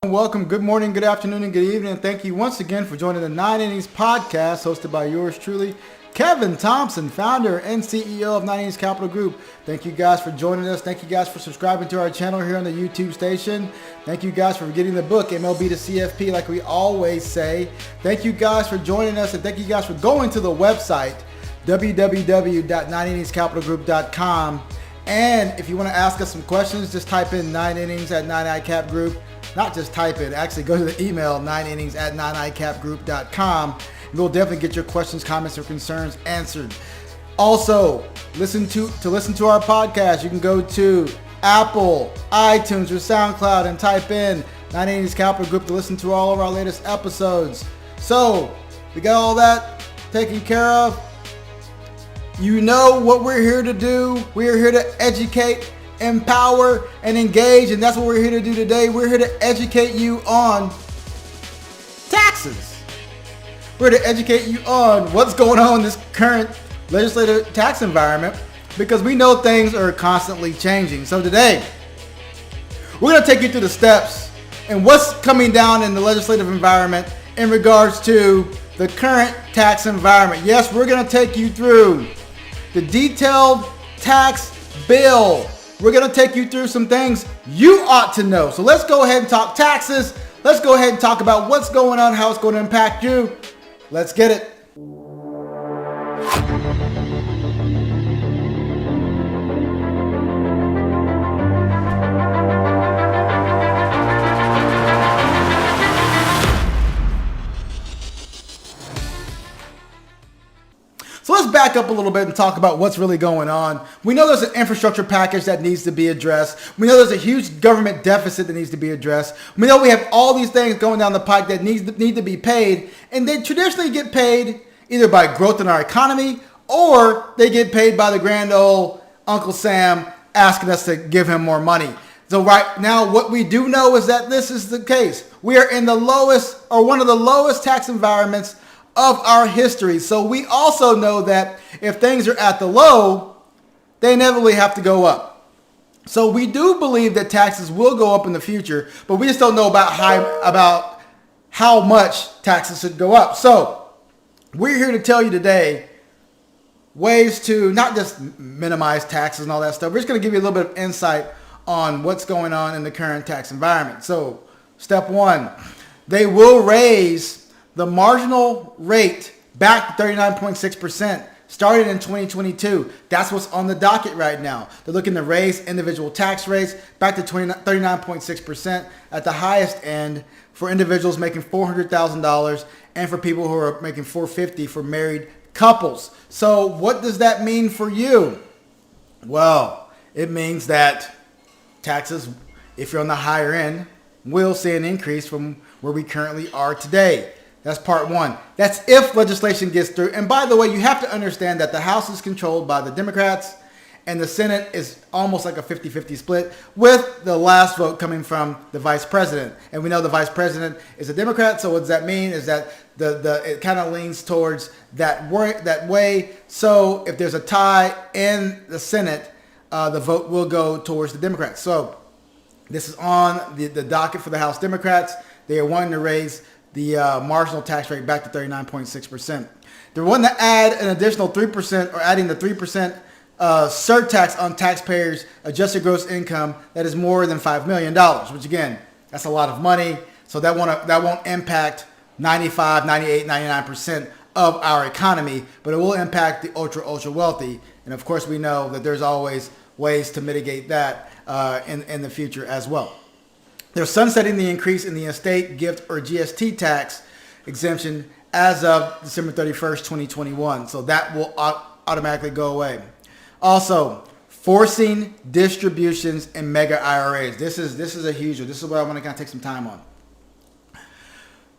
Welcome. Good morning, good afternoon, and good evening. And thank you once again for joining the 9 Innings podcast hosted by yours truly, Kevin Thompson, founder and CEO of 9 Innings Capital Group. Thank you guys for joining us. Thank you guys for subscribing to our channel here on the YouTube station. Thank you guys for getting the book, MLB to CFP, like we always say. Thank you guys for joining us, and thank you guys for going to the website, www.9inningscapitalgroup.com. And if you want to ask us some questions, just type in 9 Innings at 9iCap Group. Not just type it, actually go to the email 9innings at 9icapgroup.com. We'll definitely get your questions, comments, or concerns answered. Also, listen to our podcast. You can go to Apple, iTunes, or SoundCloud and type in 9 Innings Capital Group to listen to all of our latest episodes. So, we got all that taken care of. You know what we're here to do. We are here to educate, empower, and engage, and that's what we're here to do today. We're here to educate you on taxes. We're here to educate you on what's going on in this current legislative tax environment, because we know things are constantly changing. So today, we're going to take you through the steps and what's coming down in the legislative environment in regards to the current tax environment. Yes, we're going to take you through the detailed tax bill. We're going to take you through some things you ought to know. So let's go ahead and talk taxes. Let's go ahead and talk about what's going on, how it's going to impact you. Let's get it. So let's back up a little bit and talk about what's really going on. We know there's an infrastructure package that needs to be addressed. We know there's a huge government deficit that needs to be addressed. We know we have all these things going down the pike that need to be paid, and they traditionally get paid either by growth in our economy or they get paid by the grand old Uncle Sam asking us to give him more money. So right now, what we do know is that this is the case. We are in the lowest, or one of the lowest tax environments of our history. So we also know that if things are at the low, they inevitably have to go up. So we do believe that taxes will go up in the future, but we just don't know about how much taxes should go up. So we're here to tell you today ways to not just minimize taxes and all that stuff. We're just going to give you a little bit of insight on what's going on in the current tax environment. So step one, they will raise the marginal rate back to 39.6%, started in 2022. That's what's on the docket right now. They're looking to raise individual tax rates back to 39.6% at the highest end for individuals making $400,000 and for people who are making $450,000 for married couples. So what does that mean for you? Well, it means that taxes, if you're on the higher end, will see an increase from where we currently are today. That's part one. That's if legislation gets through. And by the way, you have to understand that the House is controlled by the Democrats and the Senate is almost like a 50-50 split, with the last vote coming from the vice president. And we know the vice president is a Democrat. So what does that mean is that it kind of leans towards that way. So if there's a tie in the Senate, the vote will go towards the Democrats. So this is on the docket for the House Democrats. They are wanting to raise the marginal tax rate back to 39.6%. They're wanting to add an additional 3%, or adding the 3% surtax on taxpayers' adjusted gross income that is more than $5 million, which again, that's a lot of money. So that won't impact 95, 98, 99% of our economy, but it will impact the ultra wealthy. And of course, we know that there's always ways to mitigate that in the future as well. They're sunsetting the increase in the estate, gift, or GST tax exemption as of December 31st, 2021. So that will automatically go away. Also, forcing distributions in mega IRAs. This is a huge one. This is what I want to kind of take some time on.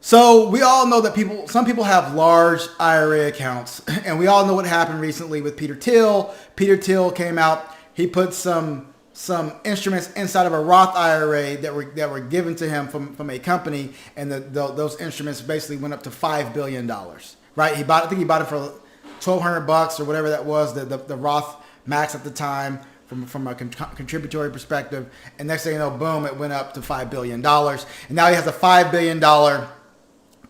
So we all know that some people have large IRA accounts, and we all know what happened recently with Peter Thiel. Peter Thiel came out. He put some instruments inside of a Roth IRA that were given to him from a company, and those instruments basically went up to $5 billion. Right? I think he bought it for $1,200 or whatever that was. The Roth max at the time from a contributory perspective. And next thing you know, boom, it went up to $5 billion. And now he has a $5 billion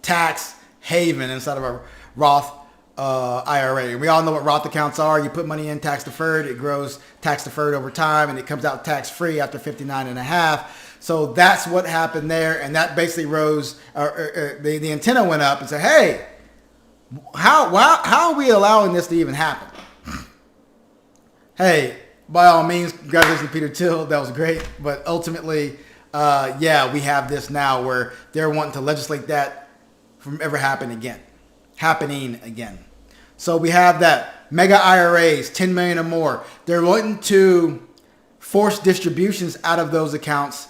tax haven inside of a Roth IRA. And we all know what Roth accounts are. You put money in tax deferred, it grows tax deferred over time, and it comes out tax free after 59 and a half. So that's what happened there. And that basically rose, the antenna went up and said, hey, how are we allowing this to even happen? Hey, by all means, congratulations to Peter Thiel. That was great. But ultimately, we have this now where they're wanting to legislate that from ever happening again. So we have that mega IRAs, 10 million or more. They're wanting to force distributions out of those accounts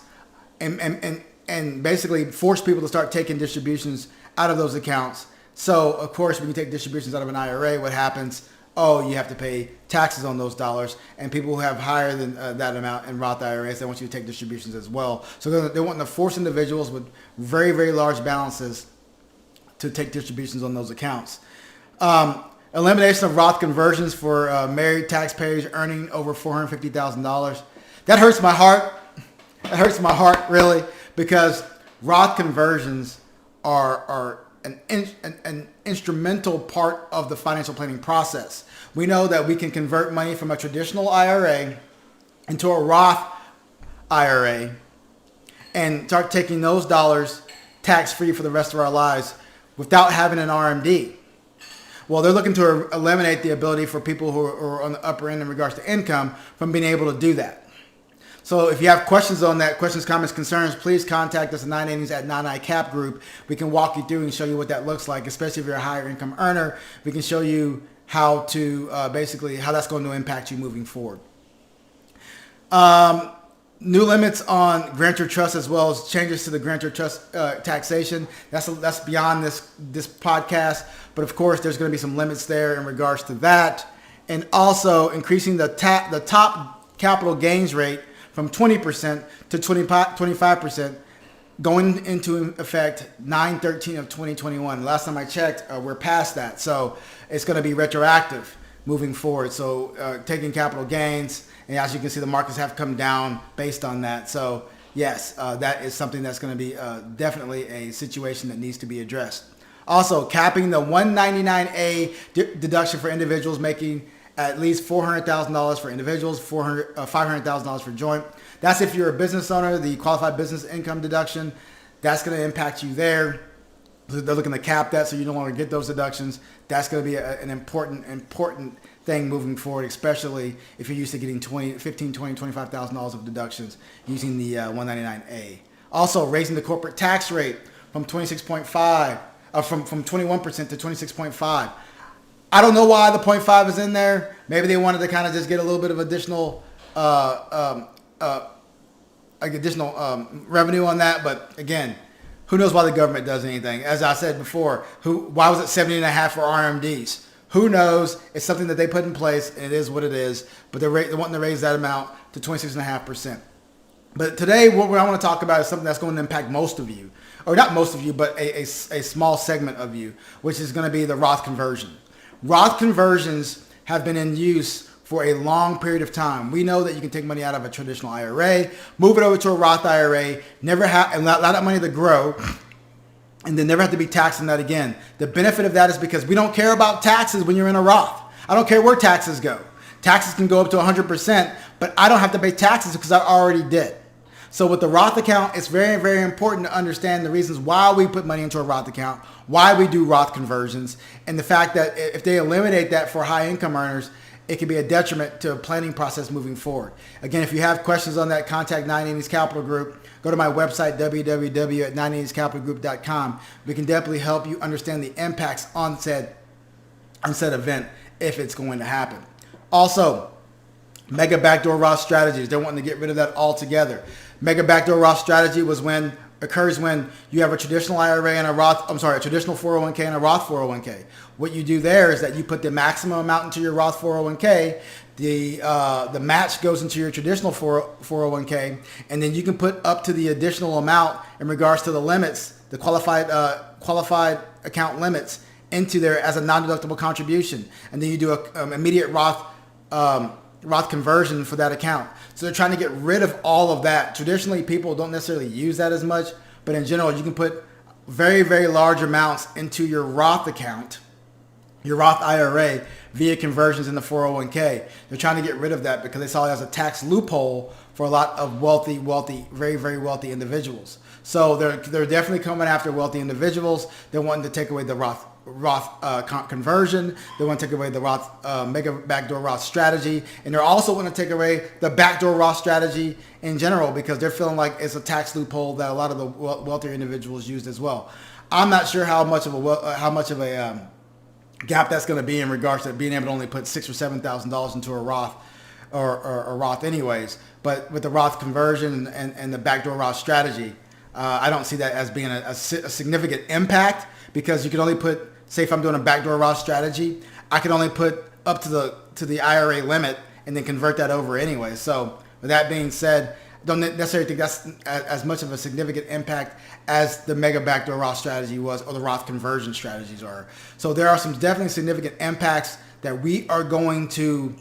and basically force people to start taking distributions out of those accounts. So, of course, when you take distributions out of an IRA, what happens? Oh, you have to pay taxes on those dollars. And people who have higher than that amount in Roth IRAs, they want you to take distributions as well. So they're wanting to force individuals with very, very large balances to take distributions on those accounts. Elimination of Roth conversions for married taxpayers earning over $450,000. That hurts my heart. That hurts my heart, really, because Roth conversions are an instrumental part of the financial planning process. We know that we can convert money from a traditional IRA into a Roth IRA and start taking those dollars tax-free for the rest of our lives without having an RMD. Well, they're looking to eliminate the ability for people who are on the upper end in regards to income from being able to do that. So if you have questions on that, questions, comments, concerns, please contact us at 980s at 9iCap Group. We can walk you through and show you what that looks like, especially if you're a higher income earner. We can show you how to basically how that's going to impact you moving forward. New limits on grantor trust as well as changes to the grantor trust taxation. That's beyond this podcast. But of course, there's going to be some limits there in regards to that. And also increasing the top capital gains rate from 20% to 25%, going into effect 9/13 of 2021. Last time I checked, we're past that. So it's going to be retroactive moving forward. So taking capital gains, and as you can see, the markets have come down based on that. So yes, that is something that's going to be definitely a situation that needs to be addressed. Also, capping the 199A deduction for individuals making at least $400,000 for individuals, $500,000 for joint. That's if you're a business owner, the qualified business income deduction, that's going to impact you there. They're looking to cap that so you don't want to get those deductions. That's going to be an important thing moving forward, especially if you're used to getting $25,000 of deductions using the 199A. Also, raising the corporate tax rate from 26.5, from 21% to 26.5. I don't know why the 0.5 is in there. Maybe they wanted to kind of just get a little bit of additional revenue on that. But again, who knows why the government does anything? As I said before, why was it 70.5 for RMDs? Who knows? It's something that they put in place, and it is what it is. But they're wanting to raise that amount to 26.5%. But today, what I want to talk about is something that's going to impact most of you, or not most of you, but a small segment of you, which is going to be the Roth conversion. Roth conversions have been in use for a long period of time. We know that you can take money out of a traditional IRA, move it over to a Roth IRA, and allow that money to grow, and then never have to be taxed on that again. The benefit of that is because we don't care about taxes when you're in a Roth. I don't care where taxes go. Taxes can go up to 100%, but I don't have to pay taxes because I already did. So with the Roth account, it's very, very important to understand the reasons why we put money into a Roth account, why we do Roth conversions, and the fact that if they eliminate that for high income earners, it can be a detriment to a planning process moving forward. Again, if you have questions on that, contact 980s Capital Group. Go to my website, www.980scapitalgroup.com. We can definitely help you understand the impacts on said event if it's going to happen. Also, Mega Backdoor Roth strategies. They're wanting to get rid of that altogether. Mega Backdoor Roth strategy occurs when you have a traditional IRA and a traditional 401k and a Roth 401k. What you do there is that you put the maximum amount into your Roth 401k, the match goes into your traditional 401k, and then you can put up to the additional amount in regards to the limits, the qualified account limits into there as a non-deductible contribution. And then you do an immediate Roth Roth conversion for that account. So they're trying to get rid of all of that. Traditionally, people don't necessarily use that as much, but in general, you can put very, very large amounts into your Roth account, your Roth IRA, via conversions in the 401k. They're trying to get rid of that because they saw it as a tax loophole for a lot of wealthy, very, very wealthy individuals. So they're definitely coming after wealthy individuals. They're wanting to take away the Roth conversion. They want to take away the Roth Mega Backdoor Roth strategy, and they're also want to take away the Backdoor Roth strategy in general because they're feeling like it's a tax loophole that a lot of the wealthier individuals used as well. I'm not sure how much of a gap that's going to be in regards to being able to only put $6,000 or $7,000 into a Roth or Roth anyways. But with the Roth conversion and the Backdoor Roth strategy, I don't see that as being a significant impact because you can only put, say if I'm doing a Backdoor Roth strategy, I can only put up to the IRA limit and then convert that over anyway. So with that being said, I don't necessarily think that's as much of a significant impact as the Mega Backdoor Roth strategy was or the Roth conversion strategies are. So there are some definitely significant impacts that we are going to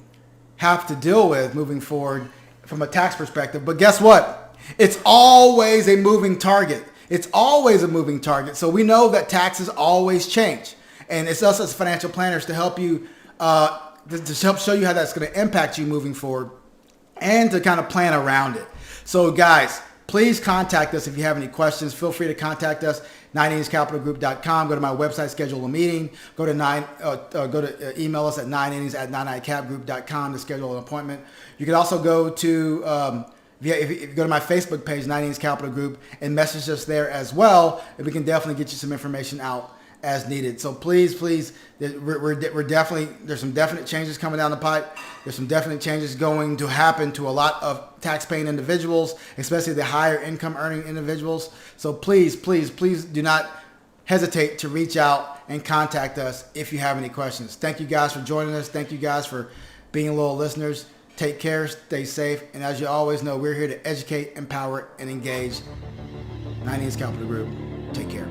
have to deal with moving forward from a tax perspective. But guess what? It's always a moving target. It's always a moving target. So we know that taxes always change. And it's us as financial planners to help you, to help show you how that's going to impact you moving forward and to kind of plan around it. So guys, please contact us if you have any questions. Feel free to contact us, 9innings.capitalgroup.com. Go to my website, schedule a meeting. Go to email us at 9innings@99capgroup.com to schedule an appointment. You can also go to if you go to my Facebook page, 9 Innings Capital Group, and message us there as well, and we can definitely get you some information out as needed. So please, we're definitely, there's some definite changes coming down the pipe. There's some definite changes going to happen to a lot of tax-paying individuals, especially the higher income earning individuals. So please do not hesitate to reach out and contact us if you have any questions. Thank you guys for joining us. Thank you guys for being loyal listeners. Take care, stay safe, and as you always know, we're here to educate, empower, and engage. 9 Innings Capital Group. Take care.